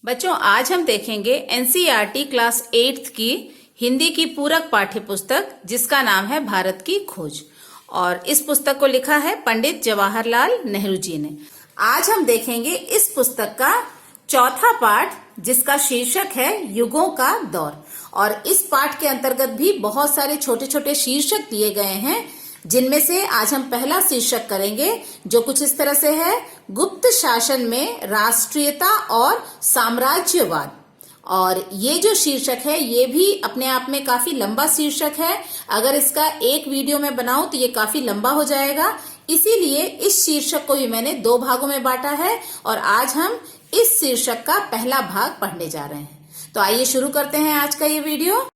बच्चों, आज हम देखेंगे एनसीईआरटी क्लास 8th की हिंदी की पूरक पाठ्य पुस्तक जिसका नाम है भारत की खोज। और इस पुस्तक को लिखा है पंडित जवाहरलाल नेहरू जी ने। आज हम देखेंगे इस पुस्तक का चौथा पाठ जिसका शीर्षक है युगों का दौर। और इस पाठ के अंतर्गत भी बहुत सारे छोटे छोटे शीर्षक दिए गए हैं, जिनमें से आज हम पहला शीर्षक करेंगे जो कुछ इस तरह से है, गुप्त शासन में राष्ट्रीयता और साम्राज्यवाद। और ये जो शीर्षक है ये भी अपने आप में काफी लंबा शीर्षक है। अगर इसका एक वीडियो में बनाऊं तो ये काफी लंबा हो जाएगा, इसीलिए इस शीर्षक को भी मैंने 2 भागों में बांटा है और आज हम इस शीर्षक का पहला भाग पढ़ने जा रहे हैं। तो आइए शुरू करते हैं आज का ये वीडियो।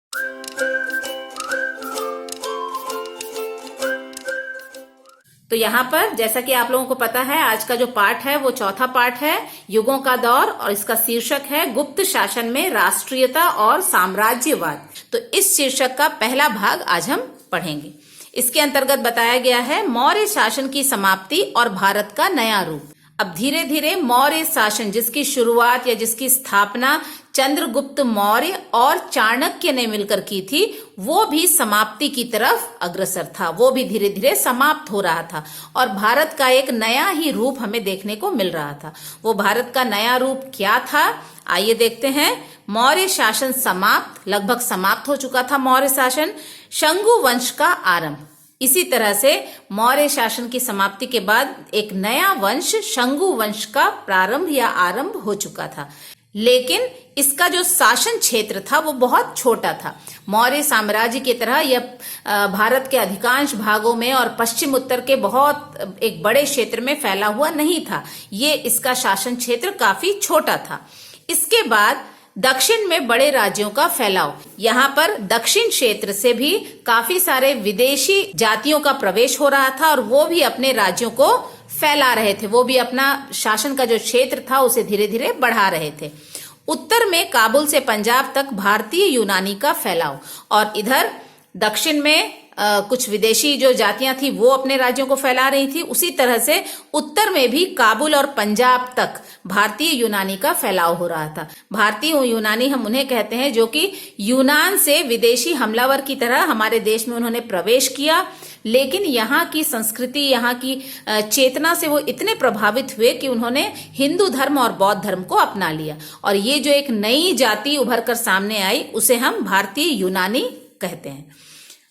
तो यहाँ पर जैसा कि आप लोगों को पता है, आज का जो पाठ है वो चौथा पाठ है, युगों का दौर, और इसका शीर्षक है गुप्त शासन में राष्ट्रीयता और साम्राज्यवाद। तो इस शीर्षक का पहला भाग आज हम पढ़ेंगे। इसके अंतर्गत बताया गया है मौर्य शासन की समाप्ति और भारत का नया रूप। अब धीरे धीरे मौर्य शासन, जिसकी शुरुआत या जिसकी स्थापना चंद्रगुप्त मौर्य और चाणक्य ने मिलकर की थी, वो भी समाप्ति की तरफ अग्रसर था। वो भी धीरे धीरे समाप्त हो रहा था और भारत का एक नया ही रूप हमें देखने को मिल रहा था। वो भारत का नया रूप क्या था, आइए देखते हैं। मौर्य शासन समाप्त, लगभग समाप्त हो चुका था मौर्य शासन। शंगु वंश का आरंभ। इसी तरह से मौर्य शासन की समाप्ति के बाद एक नया वंश शंगु वंश का प्रारंभ या आरंभ हो चुका था, लेकिन इसका जो शासन क्षेत्र था वो बहुत छोटा था। मौर्य साम्राज्य की तरह यह भारत के अधिकांश भागों में और पश्चिम उत्तर के बहुत एक बड़े क्षेत्र में फैला हुआ नहीं था। ये इसका शासन क्षेत्र काफी छोटा था। इसके बाद दक्षिण में बड़े राज्यों का फैलाव। यहाँ पर दक्षिण क्षेत्र से भी काफी सारे विदेशी जातियों का प्रवेश हो रहा था और वो भी अपने राज्यों को फैला रहे थे। वो भी अपना शासन का जो क्षेत्र था उसे धीरे धीरे बढ़ा रहे थे। उत्तर में काबुल से पंजाब तक भारतीय यूनानी का फैलाव, और इधर दक्षिण में कुछ विदेशी जो जातियां थी वो अपने राज्यों को फैला रही थी। उसी तरह से उत्तर में भी काबुल और पंजाब तक भारतीय यूनानी का फैलाव हो रहा था। भारतीय यूनानी हम उन्हें कहते हैं जो कि यूनान से विदेशी हमलावर की तरह हमारे देश में उन्होंने प्रवेश किया, लेकिन यहाँ की संस्कृति, यहाँ की चेतना से वो इतने प्रभावित हुए कि उन्होंने हिंदू धर्म और बौद्ध धर्म को अपना लिया। और ये जो एक नई जाति उभर कर सामने आई उसे हम भारतीय यूनानी कहते हैं।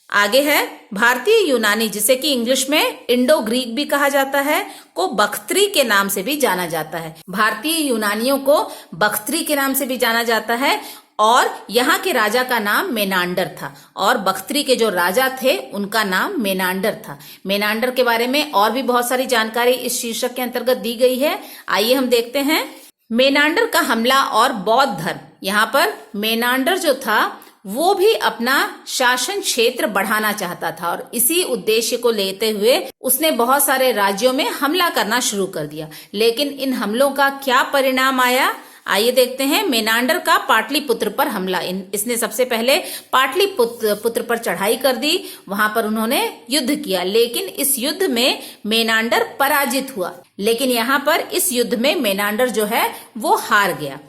आगे है भारतीय यूनानी, जिसे कि इंग्लिश में इंडो ग्रीक भी कहा जाता है, को बख्तरी के नाम से भी जाना जाता है। भारतीय यूनानियों को बख्तरी के नाम से भी जाना जाता है और यहाँ के राजा का नाम मेनांडर था और बख्तरी के जो राजा थे उनका नाम मेनांडर था। मेनांडर के बारे में और भी बहुत सारी जानकारी इस शीर्षक के अंतर्गत दी गई है। आइए हम देखते हैं। मेनांडर का हमला और बौद्ध धर्म। यहाँ पर मेनांडर जो था वो भी अपना शासन क्षेत्र बढ़ाना चाहता था और इसी उद्देश्य को लेते हुए उसने बहुत सारे राज्यों में हमला करना शुरू कर दिया। लेकिन इन हमलों का क्या परिणाम आया, आइए देखते हैं। मेनांडर का पाटलिपुत्र पर हमला। इसने सबसे पहले पाटलिपुत्र पर चढ़ाई कर दी, वहां पर उन्होंने युद्ध किया, लेकिन इस युद्ध में मेनांडर पराजित हुआ। लेकिन यहाँ पर इस युद्ध में मेनांडर जो है वो हार गया।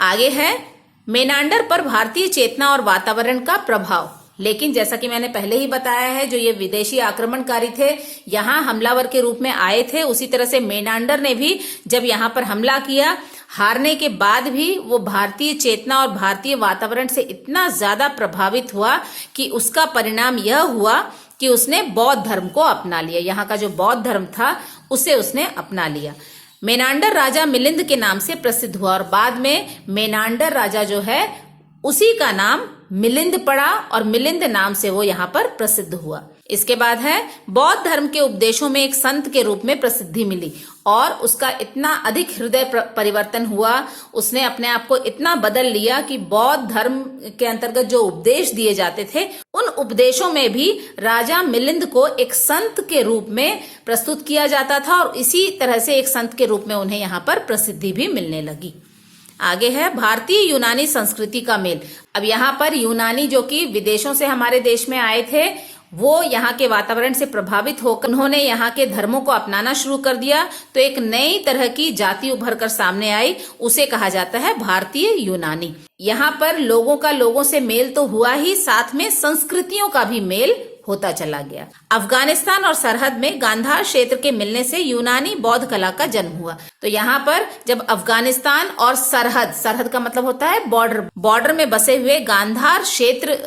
आगे है मेनांडर पर भारतीय चेतना और वातावरण का प्रभाव। लेकिन जैसा कि मैंने पहले ही बताया है, जो ये विदेशी आक्रमणकारी थे यहाँ हमलावर के रूप में आए थे, उसी तरह से मेनांडर ने भी जब यहाँ पर हमला किया, हारने के बाद भी वो भारतीय चेतना और भारतीय वातावरण से इतना ज्यादा प्रभावित हुआ कि उसका परिणाम यह हुआ कि उसने बौद्ध धर्म को अपना लिया। यहाँ का जो बौद्ध धर्म था उसे उसने अपना लिया। मेनांडर राजा मिलिंद के नाम से प्रसिद्ध हुआ और बाद में मेनांडर राजा जो है उसी का नाम मिलिंद पड़ा और मिलिंद नाम से वो यहाँ पर प्रसिद्ध हुआ। इसके बाद है बौद्ध धर्म के उपदेशों में एक संत के रूप में प्रसिद्धि मिली और उसका इतना अधिक हृदय परिवर्तन हुआ, उसने अपने आप को इतना बदल लिया कि बौद्ध धर्म के अंतर्गत जो उपदेश दिए जाते थे उन उपदेशों में भी राजा मिलिंद को एक संत के रूप में प्रस्तुत किया जाता था और इसी तरह से एक संत के रूप में उन्हें यहाँ पर प्रसिद्धि भी मिलने लगी। आगे है भारतीय यूनानी संस्कृति का मेल। अब यहाँ पर यूनानी जो कि विदेशों से हमारे देश में आए थे वो यहाँ के वातावरण से प्रभावित होकर उन्होंने यहाँ के धर्मों को अपनाना शुरू कर दिया, तो एक नई तरह की जाति उभर कर सामने आई, उसे कहा जाता है भारतीय यूनानी। यहाँ पर लोगों का लोगों से मेल तो हुआ ही, साथ में संस्कृतियों का भी मेल होता चला गया। अफगानिस्तान और सरहद में गांधार क्षेत्र के मिलने से यूनानी बौद्ध कला का जन्म हुआ। तो यहाँ पर जब अफगानिस्तान और सरहद का मतलब होता है बॉर्डर में बसे हुए गांधार क्षेत्र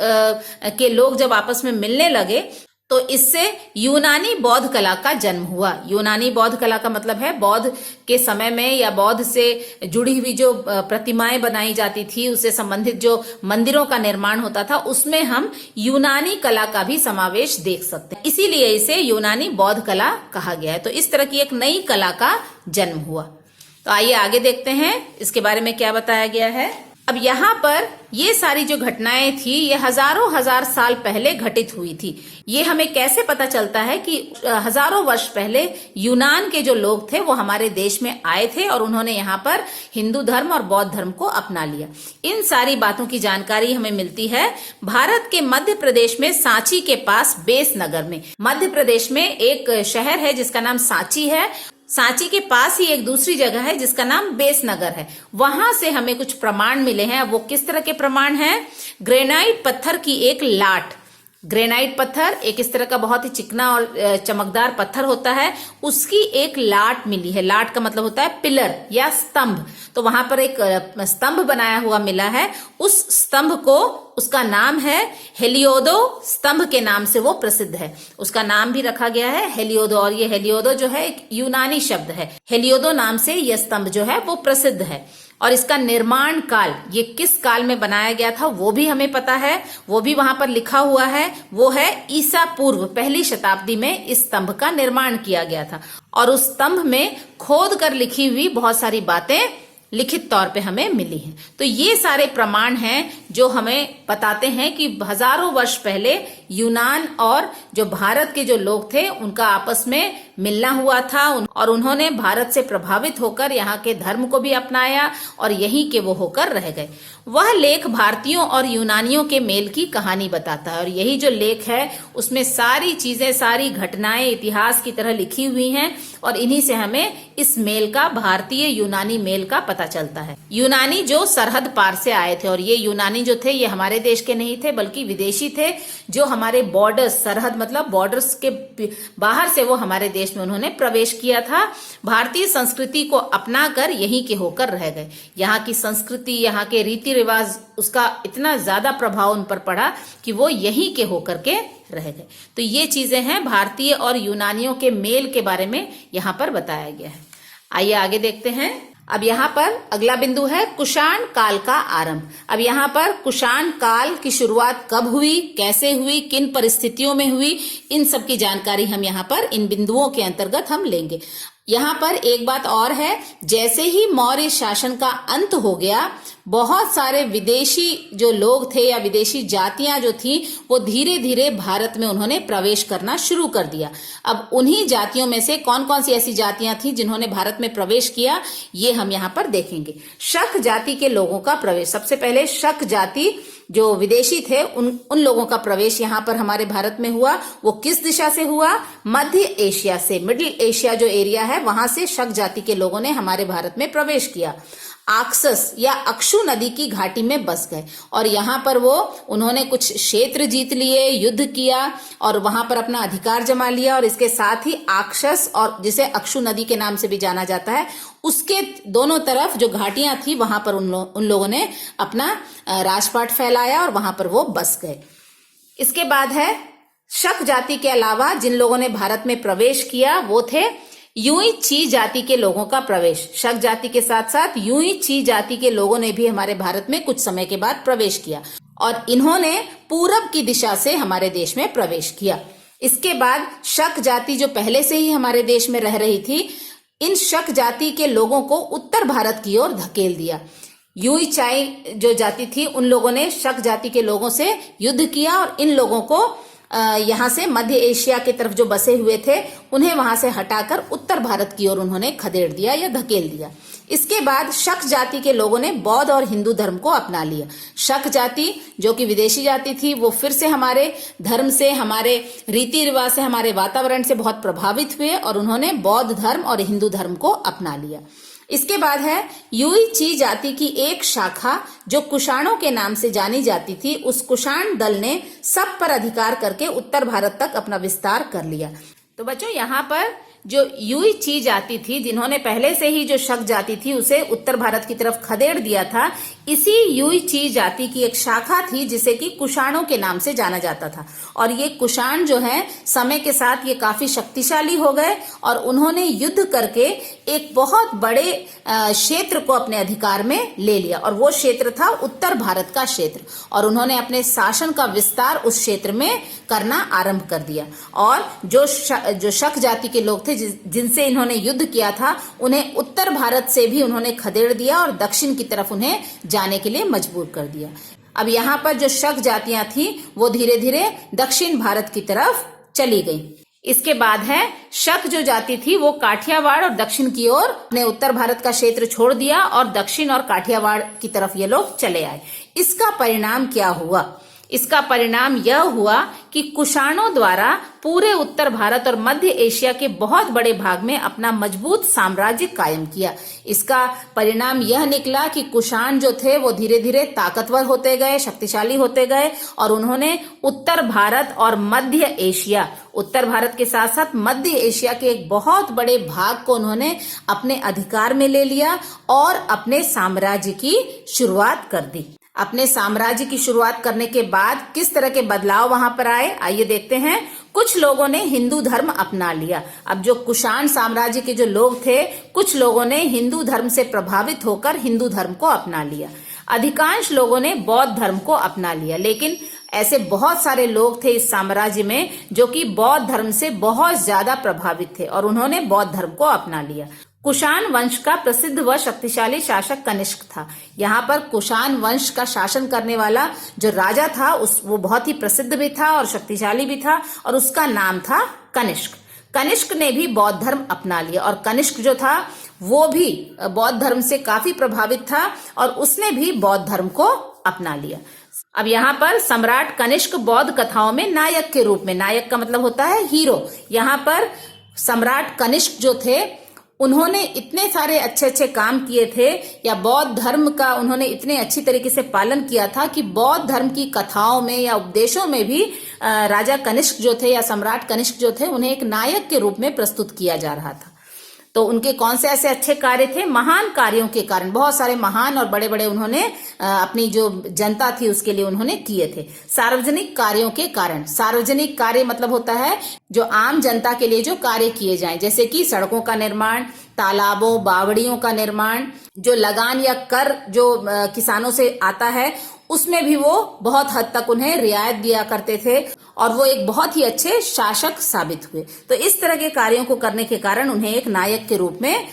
के लोग जब आपस में मिलने लगे, तो इससे यूनानी बौद्ध कला का जन्म हुआ। यूनानी बौद्ध कला का मतलब है बौद्ध के समय में या बौद्ध से जुड़ी हुई जो प्रतिमाएं बनाई जाती थी, उससे संबंधित जो मंदिरों का निर्माण होता था, उसमें हम यूनानी कला का भी समावेश देख सकते हैं। इसीलिए इसे यूनानी बौद्ध कला कहा गया है। तो इस तरह की एक नई कला का जन्म हुआ। तो आइए आगे देखते हैं इसके बारे में क्या बताया गया है। अब यहाँ पर ये सारी जो घटनाएं थी, ये हजारों हजार साल पहले घटित हुई थी। ये हमें कैसे पता चलता है कि हजारों वर्ष पहले यूनान के जो लोग थे वो हमारे देश में आए थे और उन्होंने यहाँ पर हिंदू धर्म और बौद्ध धर्म को अपना लिया। इन सारी बातों की जानकारी हमें मिलती है भारत के मध्य प्रदेश में सांची के पास बेस नगर में। मध्य प्रदेश में एक शहर है जिसका नाम सांची है। सांची के पास ही एक दूसरी जगह है जिसका नाम बेस नगर है। वहां से हमें कुछ प्रमाण मिले हैं। वो किस तरह के प्रमाण हैं? ग्रेनाइट पत्थर की एक लाट। ग्रेनाइट पत्थर एक इस तरह का बहुत ही चिकना और चमकदार पत्थर होता है, उसकी एक लाट मिली है। लाट का मतलब होता है पिलर या स्तंभ। तो वहां पर एक स्तंभ बनाया हुआ मिला है। उस स्तंभ को, उसका नाम है हेलियोदो स्तंभ के नाम से वो प्रसिद्ध है। उसका नाम भी रखा गया है हेलियोदो, और ये हेलियोदो जो है एक यूनानी शब्द है। हेलियोदो नाम से यह स्तंभ जो है वो प्रसिद्ध है। और इसका निर्माण काल, ये किस काल में बनाया गया था वो भी हमें पता है, वो भी वहां पर लिखा हुआ है। वो है ईसा पूर्व पहली शताब्दी में इस स्तंभ का निर्माण किया गया था। और उस स्तंभ में खोद कर लिखी हुई बहुत सारी बातें लिखित तौर पे हमें मिली हैं। तो ये सारे प्रमाण हैं जो हमें बताते हैं कि हजारों वर्ष पहले यूनान और जो भारत के जो लोग थे उनका आपस में मिलना हुआ था और उन्होंने भारत से प्रभावित होकर यहाँ के धर्म को भी अपनाया और यहीं के वो होकर रह गए। वह लेख भारतीयों और यूनानियों के मेल की कहानी बताता है और यही जो लेख है उसमें सारी चीजें, सारी घटनाएं इतिहास की तरह लिखी हुई हैं और इन्हीं से हमें इस मेल का, भारतीय यूनानी मेल का पता चलता है। यूनानी जो सरहद पार से आए थे, और ये यूनानी जो थे ये हमारे देश के नहीं थे बल्कि विदेशी थे, जो हमारे बॉर्डर्स, सरहद मतलब बॉर्डर्स के बाहर से वो हमारे देश में उन्होंने प्रवेश किया था। भारतीय संस्कृति को अपनाकर यहीं के होकर रह गए। यहाँ की संस्कृति, यहाँ के रीति रिवाज, उसका इतना ज्यादा प्रभाव उन पर पड़ा कि वो यहीं के होकर के रह गए। तो ये चीजें हैं भारतीय और यूनानियों के मेल के बारे में यहाँ पर बताया गया है। आइए आगे देखते हैं। अब यहाँ पर अगला बिंदु है कुषाण काल का आरंभ। अब यहाँ पर कुषाण काल की शुरुआत कब हुई, कैसे हुई, किन परिस्थितियों में हुई, इन सब की जानकारी हम यहाँ पर इन बिंदुओं के अंतर्गत हम लेंगे। यहाँ पर एक बात और है, जैसे ही मौर्य शासन का अंत हो गया, बहुत सारे विदेशी जो लोग थे या विदेशी जातियां जो थी वो धीरे धीरे भारत में उन्होंने प्रवेश करना शुरू कर दिया। अब उन्हीं जातियों में से कौन कौन सी ऐसी जातियां थी जिन्होंने भारत में प्रवेश किया, ये हम यहाँ पर देखेंगे। शक जाति के लोगों का प्रवेश, सबसे पहले शक जाति जो विदेशी थे उन लोगों का प्रवेश यहाँ पर हमारे भारत में हुआ। वो किस दिशा से हुआ? मध्य एशिया से, मिडिल एशिया जो एरिया है वहां से शक जाति के लोगों ने हमारे भारत में प्रवेश किया। आक्सस या अक्षु नदी की घाटी में बस गए और यहाँ पर उन्होंने कुछ क्षेत्र जीत लिए, युद्ध किया और वहां पर अपना अधिकार जमा लिया। और इसके साथ ही आक्सस, और जिसे अक्षु नदी के नाम से भी जाना जाता है, उसके दोनों तरफ जो घाटियां थी वहां पर उन लोगों ने अपना राजपाट फैलाया और वहां पर वो बस गए। इसके बाद है शक जाति के अलावा जिन लोगों ने भारत में प्रवेश किया वो थे यूई ची जाति के लोगों का प्रवेश। शक जाति के साथ साथ यूई ची जाति के लोगों ने भी हमारे भारत में कुछ समय के बाद प्रवेश किया और इन्होंने पूरब की दिशा से हमारे देश में प्रवेश किया। इसके बाद शक जाति जो पहले से ही हमारे देश में रह रही थी, इन शक जाति के लोगों को उत्तर भारत की ओर धकेल दिया। यूई चाई जो जाति थी उन लोगों ने शक जाति के लोगों से युद्ध किया और इन लोगों को यहाँ से मध्य एशिया की तरफ जो बसे हुए थे उन्हें वहां से हटाकर उत्तर भारत की ओर उन्होंने खदेड़ दिया या धकेल दिया। इसके बाद शक जाति के लोगों ने बौद्ध और हिंदू धर्म को अपना लिया। शक जाति जो कि विदेशी जाति थी, वो फिर से हमारे धर्म से, हमारे रीति रिवाज से, हमारे वातावरण से बहुत प्रभावित हुए और उन्होंने बौद्ध धर्म और हिंदू धर्म को अपना लिया। इसके बाद है युई ची जाति की एक शाखा जो कुषाणों के नाम से जानी जाती थी। उस कुषाण दल ने सब पर अधिकार करके उत्तर भारत तक अपना विस्तार कर लिया। तो बच्चों, यहाँ पर जो युई ची जाति थी, जिन्होंने पहले से ही जो शक जाति थी उसे उत्तर भारत की तरफ खदेड़ दिया था, इसी युई ची जाति की एक शाखा थी जिसे कि कुषाणों के नाम से जाना जाता था। और ये कुषाण जो है समय के साथ ये काफी शक्तिशाली हो गए और उन्होंने युद्ध करके एक बहुत बड़े क्षेत्र को अपने अधिकार में ले लिया और वो क्षेत्र था उत्तर भारत का क्षेत्र। और उन्होंने अपने शासन का विस्तार उस क्षेत्र में करना आरंभ कर दिया। और जो शक जाति के लोग थे जिनसे इन्होंने युद्ध किया था, उन्हें उत्तर भारत से भी उन्होंने खदेड़ दिया और दक्षिण की तरफ उन्हें जाने के लिए मजबूर कर दिया। अब यहाँ पर जो शक जातियां थी वो धीरे धीरे दक्षिण भारत की तरफ चली गई। इसके बाद है शक जो जाति थी वो काठियावाड़ और दक्षिण की ओर अपने उत्तर भारत का क्षेत्र छोड़ दिया और दक्षिण और काठियावाड़ की तरफ ये लोग चले आए। इसका परिणाम क्या हुआ? इसका परिणाम यह हुआ कि कुषाणों द्वारा पूरे उत्तर भारत और मध्य एशिया के बहुत बड़े भाग में अपना मजबूत साम्राज्य कायम किया। इसका परिणाम यह निकला कि कुषाण जो थे वो धीरे धीरे ताकतवर होते गए, शक्तिशाली होते गए और उन्होंने उत्तर भारत और मध्य एशिया, उत्तर भारत के साथ साथ मध्य एशिया के एक बहुत बड़े भाग को उन्होंने अपने अधिकार में ले लिया और अपने साम्राज्य की शुरुआत कर दी। अपने साम्राज्य की शुरुआत करने के बाद किस तरह के बदलाव वहां पर आए, आइए देखते हैं। कुछ लोगों ने हिंदू धर्म अपना लिया। अब जो कुषाण साम्राज्य के जो लोग थे, कुछ लोगों ने हिंदू धर्म से प्रभावित होकर हिंदू धर्म को अपना लिया। अधिकांश लोगों ने बौद्ध धर्म को अपना लिया, लेकिन ऐसे बहुत सारे लोग थे इस साम्राज्य में जो कि बौद्ध धर्म से बहुत ज्यादा प्रभावित थे और उन्होंने बौद्ध धर्म को अपना लिया। कुषाण वंश का प्रसिद्ध व शक्तिशाली शासक कनिष्क था। यहाँ पर कुषाण वंश का शासन करने वाला जो राजा था वो बहुत ही प्रसिद्ध भी था और शक्तिशाली भी था और उसका नाम था कनिष्क। कनिष्क ने भी बौद्ध धर्म अपना लिया और कनिष्क जो था वो भी बौद्ध धर्म से काफी प्रभावित था और उसने भी बौद्ध धर्म को अपना लिया। अब यहाँ पर सम्राट कनिष्क बौद्ध कथाओं में नायक के रूप में, नायक का मतलब होता है हीरो, यहाँ पर सम्राट कनिष्क जो थे उन्होंने इतने सारे अच्छे अच्छे काम किए थे या बौद्ध धर्म का उन्होंने इतने अच्छी तरीके से पालन किया था कि बौद्ध धर्म की कथाओं में या उपदेशों में भी राजा कनिष्क जो थे या सम्राट कनिष्क जो थे उन्हें एक नायक के रूप में प्रस्तुत किया जा रहा था। तो उनके कौन से ऐसे अच्छे कार्य थे? महान कार्यों के कारण, बहुत सारे महान और बड़े बड़े उन्होंने अपनी जो जनता थी उसके लिए उन्होंने किए थे। सार्वजनिक कार्यों के कारण, सार्वजनिक कार्य मतलब होता है जो आम जनता के लिए जो कार्य किए जाएं, जैसे कि सड़कों का निर्माण, तालाबों, बावड़ियों का निर्माण, जो लगान या कर जो किसानों से आता है उसमें भी वो बहुत हद तक उन्हें रियायत दिया करते थे और वो एक बहुत ही अच्छे शासक साबित हुए। तो इस तरह के कार्यों को करने के कारण उन्हें एक नायक के रूप में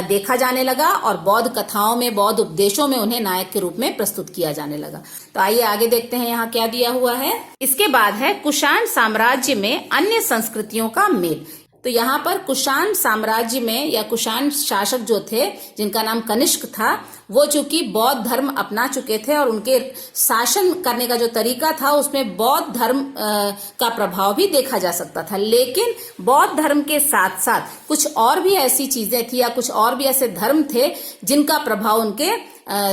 देखा जाने लगा और बौद्ध कथाओं में, बौद्ध उपदेशों में उन्हें नायक के रूप में प्रस्तुत किया जाने लगा। तो आइए आगे देखते हैं यहाँ क्या दिया हुआ है। इसके बाद है कुषाण साम्राज्य में अन्य संस्कृतियों का मेल। तो यहाँ पर कुषाण साम्राज्य में या कुषाण शासक जो थे जिनका नाम कनिष्क था, वो चूंकि बौद्ध धर्म अपना चुके थे और उनके शासन करने का जो तरीका था उसमें बौद्ध धर्म का प्रभाव भी देखा जा सकता था। लेकिन बौद्ध धर्म के साथ साथ कुछ और भी ऐसी चीजें थी या कुछ और भी ऐसे धर्म थे जिनका प्रभाव उनके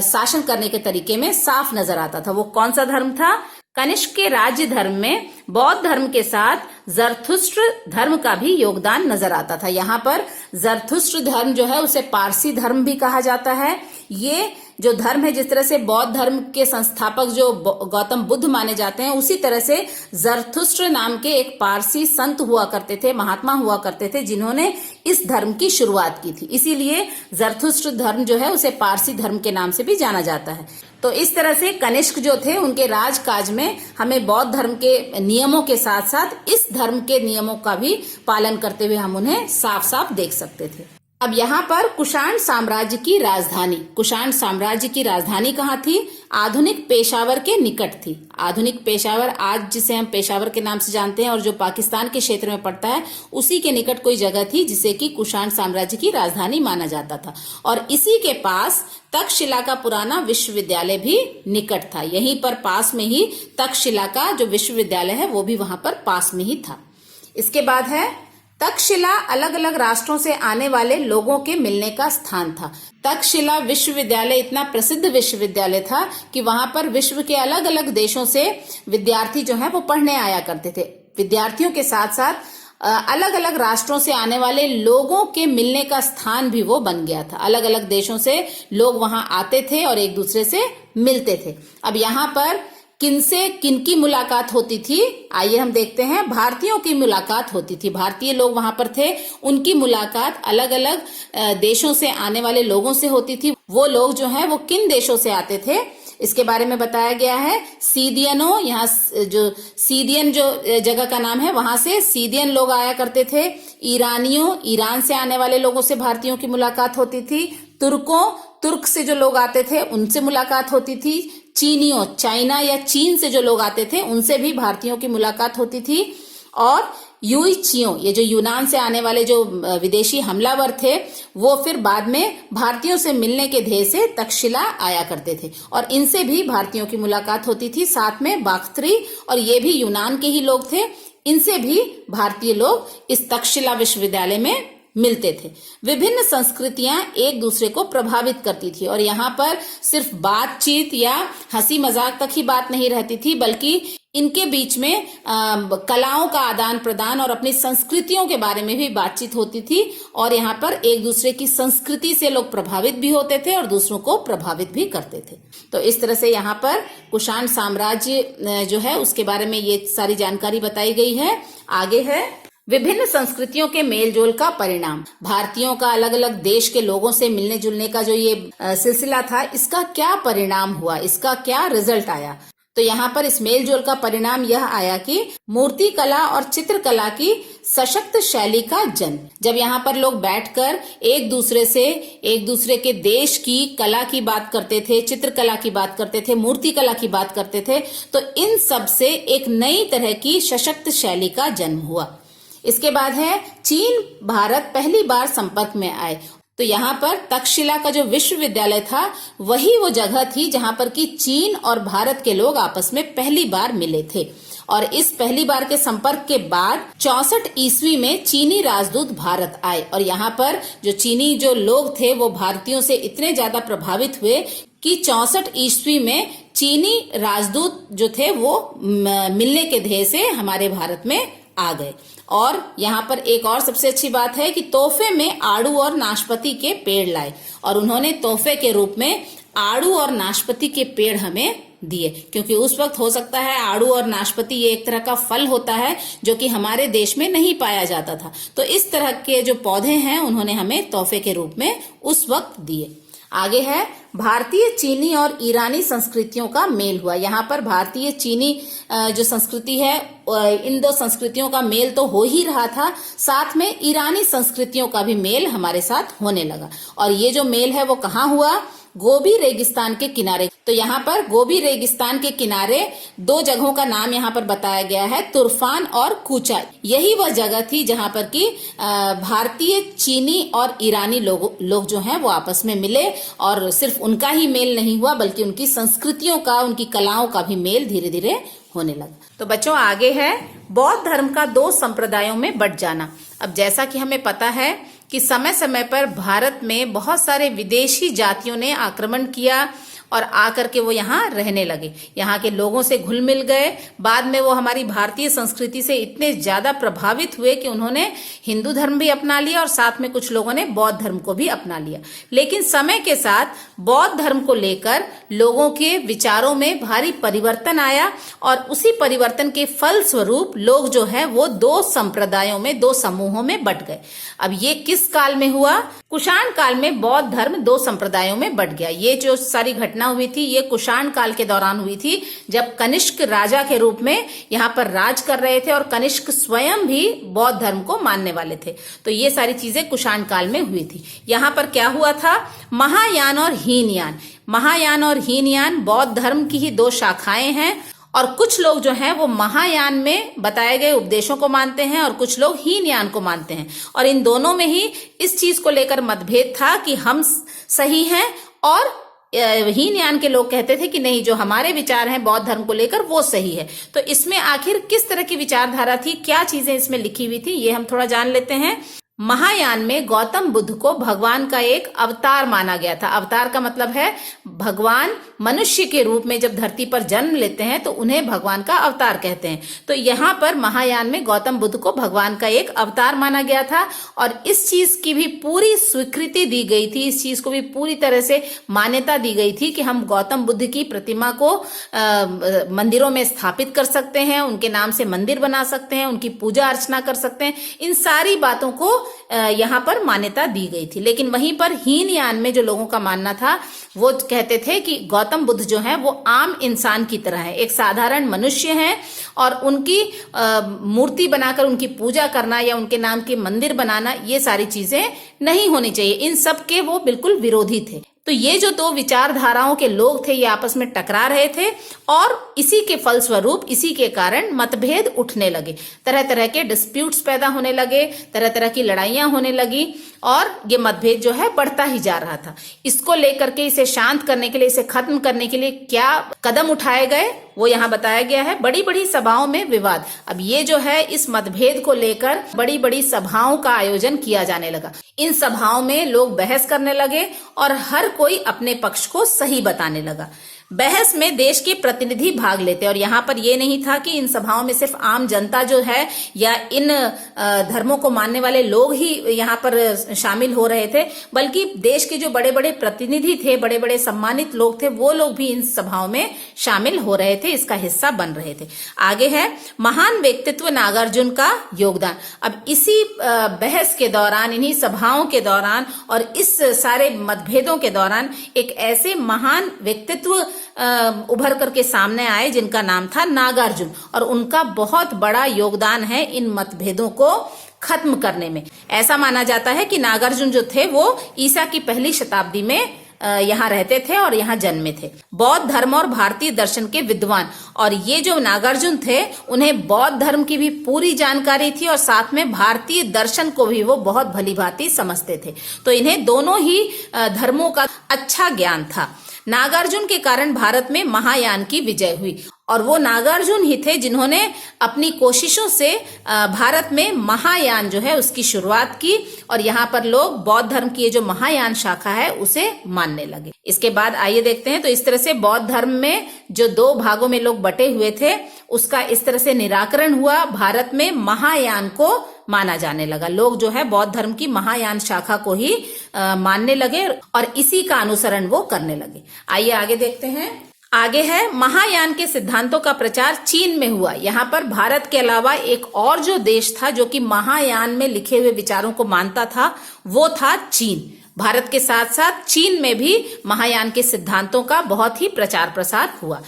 शासन करने के तरीके में साफ नजर आता था। वो कौन सा धर्म था? कनिष्क के राज्य धर्म में बौद्ध धर्म के साथ जरथुस्त्र धर्म का भी योगदान नजर आता था। यहाँ पर जरथुस्त्र धर्म जो है उसे पारसी धर्म भी कहा जाता है। ये जो धर्म है, जिस तरह से बौद्ध धर्म के संस्थापक जो गौतम बुद्ध माने जाते हैं, उसी तरह से जरथुस्त्र नाम के एक पारसी संत हुआ करते थे, महात्मा हुआ करते थे, जिन्होंने इस धर्म की शुरुआत की थी। इसीलिए जरथुस्त्र धर्म जो है उसे पारसी धर्म के नाम से भी जाना जाता है। तो इस तरह से कनिष्क जो थे उनके राजकाज में हमें बौद्ध धर्म के नियमों के साथ साथ इस धर्म के नियमों का भी पालन करते हुए हम उन्हें साफ साफ देख सकते थे। अब यहाँ पर कुषाण साम्राज्य की राजधानी, कुषाण साम्राज्य की राजधानी कहाँ थी? आधुनिक पेशावर के निकट थी। आधुनिक पेशावर, आज जिसे हम पेशावर के नाम से जानते हैं और जो पाकिस्तान के क्षेत्र में पड़ता है, उसी के निकट कोई जगह थी जिसे कि कुषाण साम्राज्य की राजधानी माना जाता था। और इसी के पास तक्षशिला का पुराना विश्वविद्यालय भी निकट था। यहीं पर पास में ही तक्षशिला का जो विश्वविद्यालय है वो भी वहां पर पास में ही था। इसके बाद है तक्षशिला अलग अलग राष्ट्रों से आने वाले लोगों के मिलने का स्थान था। तक्षशिला विश्वविद्यालय इतना प्रसिद्ध विश्वविद्यालय था कि वहां पर विश्व के अलग अलग देशों से विद्यार्थी जो है वो पढ़ने आया करते थे। विद्यार्थियों के साथ साथ अलग अलग राष्ट्रों से आने वाले लोगों के मिलने का स्थान भी वो बन गया था। अलग अलग देशों से लोग वहां आते थे और एक दूसरे से मिलते थे। अब यहाँ पर किनसे किनकी मुलाकात होती थी, आइए हम देखते हैं। भारतीयों की मुलाकात होती थी, भारतीय लोग वहां पर थे, उनकी मुलाकात अलग अलग देशों से आने वाले लोगों से होती थी। वो लोग जो है वो किन देशों से आते थे इसके बारे में बताया गया है। सीदियनों, यहाँ जो सीदियन जो जगह का नाम है वहां से सीदियन लोग आया करते थे। ईरानियों, ईरान से आने वाले लोगों से भारतीयों की मुलाकात होती थी। तुर्कों, तुर्क से जो लोग आते थे उनसे मुलाकात होती थी। चीनियों, चाइना या चीन से जो लोग आते थे उनसे भी भारतीयों की मुलाकात होती थी। और यूईचियों, ये जो यूनान से आने वाले जो विदेशी हमलावर थे वो फिर बाद में भारतीयों से मिलने के ध्येय से तक्षशिला आया करते थे और इनसे भी भारतीयों की मुलाकात होती थी। साथ में बाख्तरी, और ये भी यूनान के ही लोग थे, इनसे भी भारतीय लोग इस तक्षशिला विश्वविद्यालय में मिलते थे। विभिन्न संस्कृतियां एक दूसरे को प्रभावित करती थी और यहाँ पर सिर्फ बातचीत या हंसी मजाक तक ही बात नहीं रहती थी, बल्कि इनके बीच में कलाओं का आदान प्रदान और अपनी संस्कृतियों के बारे में भी बातचीत होती थी। और यहाँ पर एक दूसरे की संस्कृति से लोग प्रभावित भी होते थे और दूसरों को प्रभावित भी करते थे। तो इस तरह से यहाँ पर कुषाण साम्राज्य जो है उसके बारे में ये सारी जानकारी बताई गई है। आगे है विभिन्न संस्कृतियों के मेलजोल का परिणाम। भारतीयों का अलग अलग देश के लोगों से मिलने जुलने का जो ये सिलसिला था, इसका क्या परिणाम हुआ, इसका क्या रिजल्ट आया? तो यहाँ पर इस मेलजोल का परिणाम यह आया कि मूर्ति कला और चित्रकला की सशक्त शैली का जन्म। जब यहाँ पर लोग बैठकर एक दूसरे के देश की कला की बात करते थे, चित्रकला की बात करते थे, मूर्ति कला की बात करते थे, तो इन सब से एक नई तरह की सशक्त शैली का जन्म हुआ। इसके बाद है चीन भारत पहली बार संपर्क में आए। तो यहाँ पर तक्षशिला का जो विश्वविद्यालय था वही वो जगह थी जहाँ पर कि चीन और भारत के लोग आपस में पहली बार मिले थे। और इस पहली बार के संपर्क के बाद 64 ईस्वी में चीनी राजदूत भारत आए और यहाँ पर जो चीनी जो लोग थे वो भारतीयों से इतने ज्यादा प्रभावित हुए कि 64 ईस्वी में चीनी राजदूत जो थे वो मिलने के ध्येय से हमारे भारत में आ गए। और यहाँ पर एक और सबसे अच्छी बात है कि तोहफे में आड़ू और नाशपाती के पेड़ लाए और उन्होंने तोहफे के रूप में आड़ू और नाशपाती के पेड़ हमें दिए, क्योंकि उस वक्त हो सकता है आड़ू और नाशपाती ये एक तरह का फल होता है जो कि हमारे देश में नहीं पाया जाता था। तो इस तरह के जो पौधे हैं उन्होंने हमें तोहफे के रूप में उस वक्त दिए। आगे है भारतीय, चीनी और ईरानी संस्कृतियों का मेल हुआ। यहाँ पर भारतीय चीनी जो संस्कृति है, इन दो संस्कृतियों का मेल तो हो ही रहा था, साथ में ईरानी संस्कृतियों का भी मेल हमारे साथ होने लगा। और ये जो मेल है वो कहाँ हुआ? गोबी रेगिस्तान के किनारे। तो यहाँ पर गोबी रेगिस्तान के किनारे दो जगहों का नाम यहाँ पर बताया गया है, तुर्फान और कूचा। यही वह जगह थी जहाँ पर कि भारतीय, चीनी और ईरानी लोग जो हैं वो आपस में मिले और सिर्फ उनका ही मेल नहीं हुआ बल्कि उनकी संस्कृतियों का, उनकी कलाओं का भी मेल धीरे धीरे होने लगा। तो बच्चों आगे है बौद्ध धर्म का दो संप्रदायों में बंट जाना। अब जैसा कि हमें पता है कि समय समय पर भारत में बहुत सारे विदेशी जातियों ने आक्रमण किया और आकर के वो यहाँ रहने लगे, यहाँ के लोगों से घुल मिल गए। बाद में वो हमारी भारतीय संस्कृति से इतने ज्यादा प्रभावित हुए कि उन्होंने हिंदू धर्म भी अपना लिया और साथ में कुछ लोगों ने बौद्ध धर्म को भी अपना लिया। लेकिन समय के साथ बौद्ध धर्म को लेकर लोगों के विचारों में भारी परिवर्तन आया और उसी परिवर्तन के फल स्वरूप लोग जो है वो दो संप्रदायों में, दो समूहों में बंट गए। अब ये किस काल में हुआ? कुषाण काल में बौद्ध धर्म दो संप्रदायों में बंट गया। ये जो सारी घटना घटना हुई थी ये कुषाण काल के दौरान हुई थी, जब कनिष्क राजा के रूप में यहाँ पर राज कर रहे थे और कनिष्क स्वयं भी बौद्ध धर्म को मानने वाले थे। तो ये सारी चीजें कुषाण काल में हुई थी। यहाँ पर क्या हुआ था, महायान और हीनयान। महायान और हीनयान बौद्ध धर्म की ही दो शाखाएं हैं, और कुछ लोग जो हैं वो महायान में बताए गए उपदेशों को मानते हैं और कुछ लोग हीनयान को मानते हैं। और इन दोनों में ही इस चीज को लेकर मतभेद था कि हम सही हैं, और हीनयान के लोग कहते थे कि नहीं, जो हमारे विचार हैं बौद्ध धर्म को लेकर वो सही है। तो इसमें आखिर किस तरह की विचारधारा थी, क्या चीजें इसमें लिखी हुई थी, ये हम थोड़ा जान लेते हैं। महायान में गौतम बुद्ध को भगवान का एक अवतार माना गया था। अवतार का मतलब है भगवान मनुष्य के रूप में जब धरती पर जन्म लेते हैं तो उन्हें भगवान का अवतार कहते हैं। तो यहाँ पर महायान में गौतम बुद्ध को भगवान का एक अवतार माना गया था, और इस चीज की भी पूरी स्वीकृति दी गई थी, इस चीज को भी पूरी तरह से मान्यता दी गई थी कि हम गौतम बुद्ध की प्रतिमा को मंदिरों में स्थापित कर सकते हैं, उनके नाम से मंदिर बना सकते हैं, उनकी पूजा अर्चना कर सकते हैं। इन सारी बातों को यहाँ पर मान्यता दी गई थी। लेकिन वहीं पर हीनयान में जो लोगों का मानना था वो कहते थे कि गौतम बुद्ध जो है वो आम इंसान की तरह है, एक साधारण मनुष्य है, और उनकी मूर्ति बनाकर उनकी पूजा करना या उनके नाम के मंदिर बनाना ये सारी चीजें नहीं होनी चाहिए। इन सब के वो बिल्कुल विरोधी थे। तो ये जो दो विचारधाराओं के लोग थे ये आपस में टकरा रहे थे, और इसी के फलस्वरूप, इसी के कारण मतभेद उठने लगे, तरह तरह के डिस्प्यूट्स पैदा होने लगे, तरह तरह की लड़ाइयां होने लगी, और ये मतभेद जो है बढ़ता ही जा रहा था। इसको लेकर के, इसे शांत करने के लिए, इसे खत्म करने के लिए क्या कदम उठाए गए वो यहाँ बताया गया है। बड़ी बड़ी सभाओं में विवाद। अब ये जो है इस मतभेद को लेकर बड़ी बड़ी सभाओं का आयोजन किया जाने लगा। इन सभाओं में लोग बहस करने लगे और हर कोई अपने पक्ष को सही बताने लगा। बहस में देश के प्रतिनिधि भाग लेते, और यहाँ पर यह नहीं था कि इन सभाओं में सिर्फ आम जनता जो है या इन धर्मों को मानने वाले लोग ही यहाँ पर शामिल हो रहे थे, बल्कि देश के जो बड़े बड़े प्रतिनिधि थे, बड़े बड़े सम्मानित लोग थे, वो लोग भी इन सभाओं में शामिल हो रहे थे, इसका हिस्सा बन रहे थे। आगे है महान व्यक्तित्व नागार्जुन का योगदान। अब इसी बहस के दौरान, इन्हीं सभाओं के दौरान और इस सारे मतभेदों के दौरान एक ऐसे महान व्यक्तित्व उभर करके सामने आए जिनका नाम था नागार्जुन, और उनका बहुत बड़ा योगदान है इन मतभेदों को खत्म करने में। ऐसा माना जाता है कि नागार्जुन जो थे वो ईसा की पहली शताब्दी में यहाँ रहते थे और यहाँ जन्मे थे। बौद्ध धर्म और भारतीय दर्शन के विद्वान, और ये जो नागार्जुन थे उन्हें बौद्ध धर्म की भी पूरी जानकारी थी और साथ में भारतीय दर्शन को भी वो बहुत भलीभांति समझते थे। तो इन्हें दोनों ही धर्मों का अच्छा ज्ञान था। नागार्जुन के कारण भारत में महायान की विजय हुई, और वो नागार्जुन ही थे जिन्होंने अपनी कोशिशों से भारत में महायान जो है उसकी शुरुआत की, और यहाँ पर लोग बौद्ध धर्म की ये जो महायान शाखा है उसे मानने लगे। इसके बाद आइए देखते हैं, तो इस तरह से बौद्ध धर्म में जो दो भागों में लोग बटे हुए थे उसका इस तरह से निराकरण हुआ। भारत में महायान को माना जाने लगा। लोग जो है बौद्ध धर्म की महायान शाखा को ही मानने लगे और इसी का अनुसरण वो करने लगे। आइए आगे देखते हैं। आगे है महायान के सिद्धांतों का प्रचार चीन में हुआ। यहाँ पर भारत के अलावा एक और जो देश था जो कि महायान में लिखे हुए विचारों को मानता था वो था चीन। भारत के साथ साथ चीन में भी महायान के सिद्धांतों का बहुत ही प्रचार प्रसार हुआ।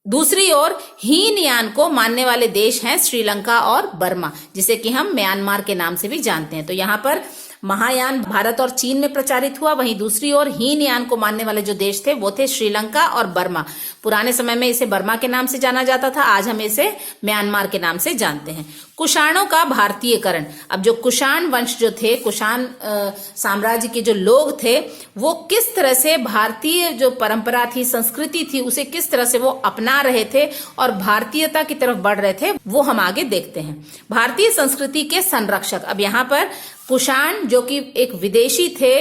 दूसरी ओर हीनयान को मानने वाले देश हैं श्रीलंका और बर्मा, जिसे कि हम म्यांमार के नाम से भी जानते हैं। तो यहाँ पर महायान भारत और चीन में प्रचारित हुआ, वहीं दूसरी ओर हीनयान को मानने वाले जो देश थे वो थे श्रीलंका और बर्मा। पुराने समय में इसे बर्मा के नाम से जाना जाता था, आज हम इसे म्यांमार के नाम से जानते हैं। कुषाणों का भारतीयकरण। अब जो कुषाण वंश जो थे, कुषाण साम्राज्य के जो लोग थे, वो किस तरह से भारतीय जो परंपरा थी, संस्कृति थी, उसे किस तरह से वो अपना रहे थे और भारतीयता की तरफ बढ़ रहे थे, वो हम आगे देखते हैं। भारतीय संस्कृति के संरक्षक। अब यहाँ पर कुषाण जो कि एक विदेशी थे,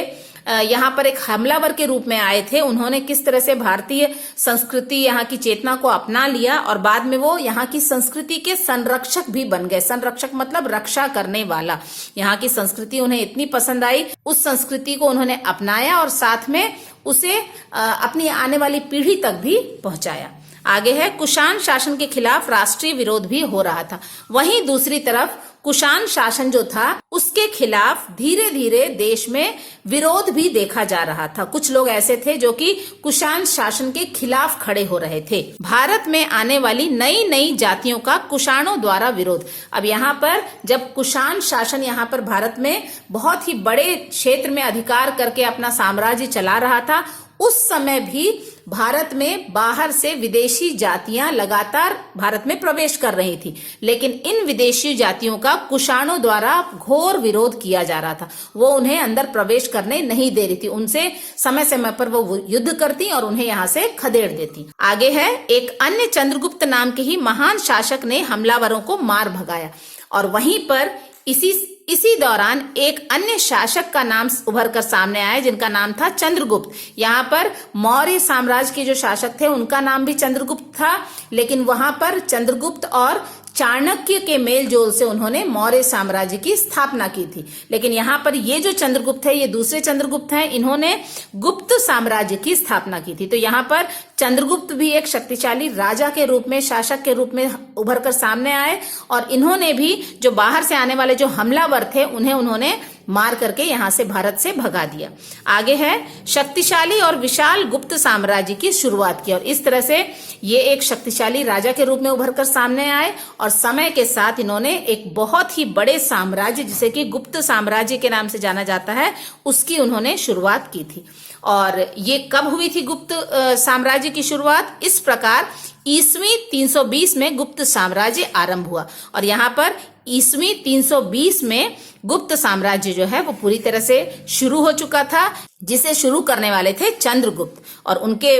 यहाँ पर एक हमलावर के रूप में आए थे। उन्होंने किस तरह से भारतीय संस्कृति, यहाँ की चेतना को अपना लिया और बाद में वो यहाँ की संस्कृति के संरक्षक भी बन गए। संरक्षक मतलब रक्षा करने वाला। यहाँ की संस्कृति उन्हें इतनी पसंद आई, उस संस्कृति को उन्होंने अपनाया और साथ में उसे अपनी आने वाली पीढ़ी तक भी पहुंचाया। आगे है कुषाण शासन के खिलाफ राष्ट्रीय विरोध भी हो रहा था। वहीं दूसरी तरफ कुषाण शासन जो था उसके खिलाफ धीरे धीरे देश में विरोध भी देखा जा रहा था। कुछ लोग ऐसे थे जो कि कुषाण शासन के खिलाफ खड़े हो रहे थे। भारत में आने वाली नई नई जातियों का कुषाणों द्वारा विरोध। अब यहाँ पर जब कुषाण शासन यहाँ पर भारत में बहुत ही बड़े क्षेत्र में अधिकार करके अपना साम्राज्य चला रहा था, उस समय भी भारत में बाहर से विदेशी जातियां लगातार भारत में प्रवेश कर रही थी, लेकिन इन विदेशी जातियों का कुषाणों द्वारा घोर विरोध किया जा रहा था। वो उन्हें अंदर प्रवेश करने नहीं दे रही थी, उनसे समय समय पर वो युद्ध करती और उन्हें यहाँ से खदेड़ देती। आगे है एक अन्य चंद्रगुप्त नाम के ही महान शासक ने हमलावरों को मार भगाया, और वहीं पर इसी दौरान एक अन्य शासक का नाम उभर कर सामने आया जिनका नाम था चंद्रगुप्त। यहाँ पर मौर्य साम्राज्य के जो शासक थे उनका नाम भी चंद्रगुप्त था, लेकिन वहां पर चंद्रगुप्त और चाणक्य के मेल जोल से उन्होंने मौर्य साम्राज्य की स्थापना की थी। लेकिन यहाँ पर ये जो चंद्रगुप्त है ये दूसरे चंद्रगुप्त हैं, इन्होंने गुप्त साम्राज्य की स्थापना की थी। तो यहाँ पर चंद्रगुप्त भी एक शक्तिशाली राजा के रूप में, शासक के रूप में उभर कर सामने आए, और इन्होंने भी जो बाहर से आने वाले जो हमलावर थे उन्होंने मार करके यहाँ से भारत से भगा दिया। आगे है शक्तिशाली और विशाल गुप्त साम्राज्य की शुरुआत की, और इस तरह से ये एक शक्तिशाली राजा के रूप में उभर कर सामने आए, और समय के साथ इन्होंने एक बहुत ही बड़े साम्राज्य जिसे कि गुप्त साम्राज्य के नाम से जाना जाता है उसकी उन्होंने शुरुआत की थी। और ये कब हुई थी गुप्त साम्राज्य की शुरुआत? इस प्रकार ईस्वी 320 में गुप्त साम्राज्य आरंभ हुआ, और यहाँ पर ईस्वी 320 में गुप्त साम्राज्य जो है वो पूरी तरह से शुरू हो चुका था, जिसे शुरू करने वाले थे चंद्रगुप्त, और उनके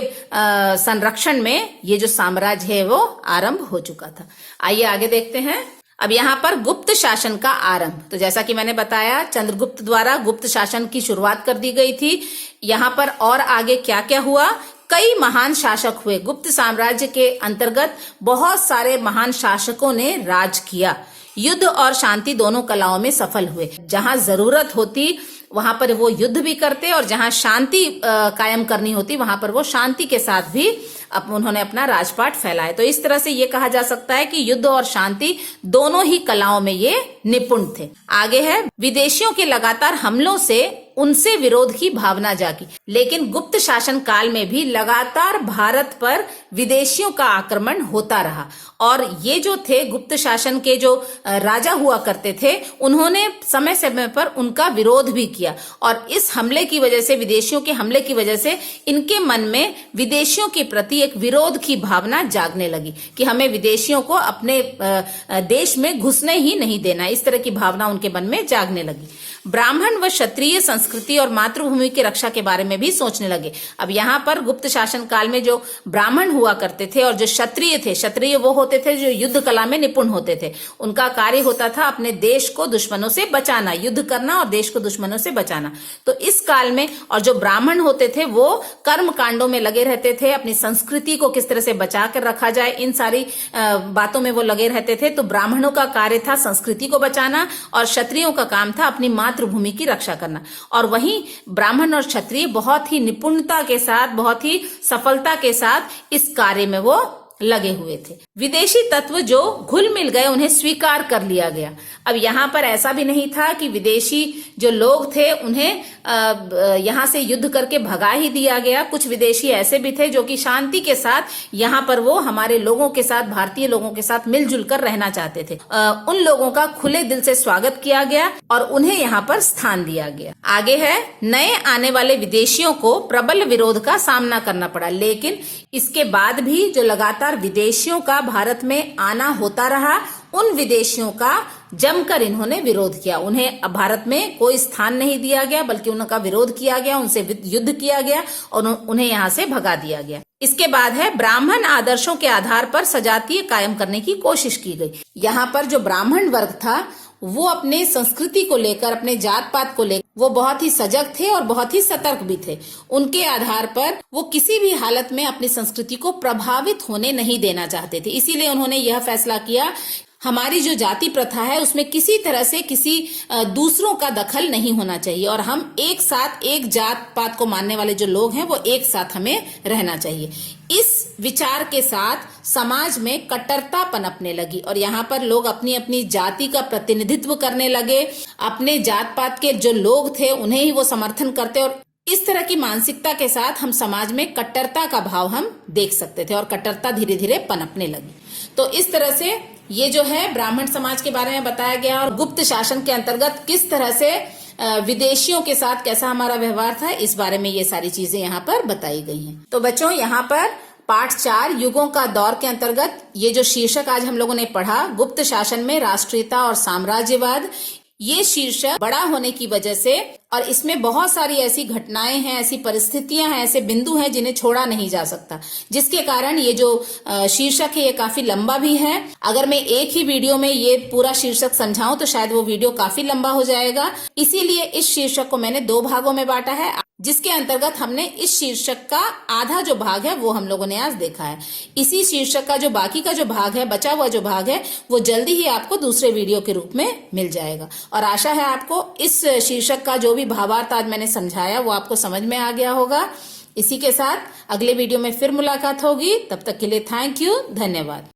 संरक्षण में ये जो साम्राज्य है वो आरंभ हो चुका था। आइए आगे देखते हैं। अब यहाँ पर गुप्त शासन का आरंभ, तो जैसा कि मैंने बताया चंद्रगुप्त द्वारा गुप्त शासन की शुरुआत कर दी गई थी। यहाँ पर और आगे क्या क्या हुआ? कई महान शासक हुए। गुप्त साम्राज्य के अंतर्गत बहुत सारे महान शासकों ने राज किया। युद्ध और शांति दोनों कलाओं में सफल हुए। जहां जरूरत होती वहां पर वो युद्ध भी करते, और जहां शांति कायम करनी होती वहां पर वो शांति के साथ भी उन्होंने अपना राजपाट फैलाया। तो इस तरह से ये कहा जा सकता है कि युद्ध और शांति दोनों ही कलाओं में ये निपुण थे। आगे है विदेशियों के लगातार हमलों से उनसे विरोध की भावना जागी, लेकिन गुप्त शासन काल में भी लगातार भारत पर विदेशियों का आक्रमण होता रहा, और ये जो थे गुप्त शासन के जो राजा हुआ करते थे उन्होंने समय समय पर उनका विरोध भी किया, और इस हमले की वजह से, विदेशियों के हमले की वजह से इनके मन में विदेशियों के प्रति एक विरोध की भावना जागने लगी कि हमें विदेशियों को अपने देश में घुसने ही नहीं देना। इस तरह की भावना उनके मन में जागने लगी। ब्राह्मण व क्षत्रिय संस्कृति और मातृभूमि की रक्षा के बारे में भी सोचने लगे। अब यहाँ पर गुप्त शासन काल में जो ब्राह्मण हुआ करते थे और जो क्षत्रिय थे, क्षत्रिय वो होते थे जो युद्ध कला में निपुण होते थे। उनका कार्य होता था अपने देश को दुश्मनों से बचाना, युद्ध करना और देश को दुश्मनों से बचाना। तो इस काल में, और जो ब्राह्मण होते थे वो कर्म कांडों में लगे रहते थे, अपनी संस्कृति को किस तरह से बचा कर रखा जाए इन सारी बातों में वो लगे रहते थे। तो ब्राह्मणों का कार्य था संस्कृति को बचाना, और क्षत्रियों का काम था अपनी मातृभूमि की रक्षा करना। और वहीं ब्राह्मण और क्षत्रिय बहुत ही निपुणता के साथ, बहुत ही सफलता के साथ इस कार्य में वो लगे हुए थे। विदेशी तत्व जो घुल मिल गए उन्हें स्वीकार कर लिया गया। अब यहाँ पर ऐसा भी नहीं था कि विदेशी जो लोग थे उन्हें यहाँ से युद्ध करके भगा ही दिया गया। कुछ विदेशी ऐसे भी थे जो कि शांति के साथ यहाँ पर वो हमारे लोगों के साथ, भारतीय लोगों के साथ मिलजुल कर रहना चाहते थे। उन लोगों का खुले दिल से स्वागत किया गया और उन्हें यहाँ पर स्थान दिया गया। आगे है, नए आने वाले विदेशियों को प्रबल विरोध का सामना करना पड़ा, लेकिन इसके बाद भी जो लगातार विदेशियों का भारत में आना होता रहा, उन विदेशियों का जमकर इन्होंने विरोध किया। उन्हें भारत में कोई स्थान नहीं दिया गया, बल्कि उनका विरोध किया गया, उनसे युद्ध किया गया और उन्हें यहाँ से भगा दिया गया। इसके बाद है, ब्राह्मण आदर्शों के आधार पर सजातीय कायम करने की कोशिश की गई। यहाँ पर जो ब्राह्मण वर्ग था वो अपने संस्कृति को लेकर, अपने जात पात को लेकर वो बहुत ही सजग थे और बहुत ही सतर्क भी थे। उनके आधार पर वो किसी भी हालत में अपनी संस्कृति को प्रभावित होने नहीं देना चाहते थे। इसीलिए उन्होंने यह फैसला किया हमारी जो जाति प्रथा है उसमें किसी तरह से किसी दूसरों का दखल नहीं होना चाहिए और हम एक साथ एक जात पात को मानने वाले जो लोग हैं वो एक साथ हमें रहना चाहिए। इस विचार के साथ समाज में कट्टरता पनपने लगी और यहाँ पर लोग अपनी अपनी जाति का प्रतिनिधित्व करने लगे। अपने जात पात के जो लोग थे उन्हें ही वो समर्थन करते और इस तरह की मानसिकता के साथ हम समाज में कट्टरता का भाव हम देख सकते थे और कट्टरता धीरे धीरे पनपने लगी। तो इस तरह से ये जो है ब्राह्मण समाज के बारे में बताया गया और गुप्त शासन के अंतर्गत किस तरह से विदेशियों के साथ कैसा हमारा व्यवहार था, इस बारे में ये सारी चीजें यहाँ पर बताई गई हैं। तो बच्चों यहाँ पर पाठ 4 युगों का दौर के अंतर्गत ये जो शीर्षक आज हम लोगों ने पढ़ा, गुप्त शासन में राष्ट्रीयता और साम्राज्यवाद, ये शीर्षक बड़ा होने की वजह से और इसमें बहुत सारी ऐसी घटनाएं हैं, ऐसी परिस्थितियां हैं, ऐसे बिंदु हैं जिन्हें छोड़ा नहीं जा सकता, जिसके कारण ये जो शीर्षक है ये काफी लंबा भी है। अगर मैं एक ही वीडियो में ये पूरा शीर्षक समझाऊं तो शायद वो वीडियो काफी लंबा हो जाएगा, इसीलिए इस शीर्षक को मैंने 2 भागों में बांटा है, जिसके अंतर्गत हमने इस शीर्षक का आधा जो भाग है वो हम लोगों ने आज देखा है। इसी शीर्षक का जो बाकी का जो भाग है, बचा हुआ जो भाग है, वो जल्दी ही आपको दूसरे वीडियो के रूप में मिल जाएगा और आशा है आपको इस शीर्षक का जो भी भावार्थ आज मैंने समझाया वो आपको समझ में आ गया होगा। इसी के साथ अगले वीडियो में फिर मुलाकात होगी, तब तक के लिए थैंक यू, धन्यवाद।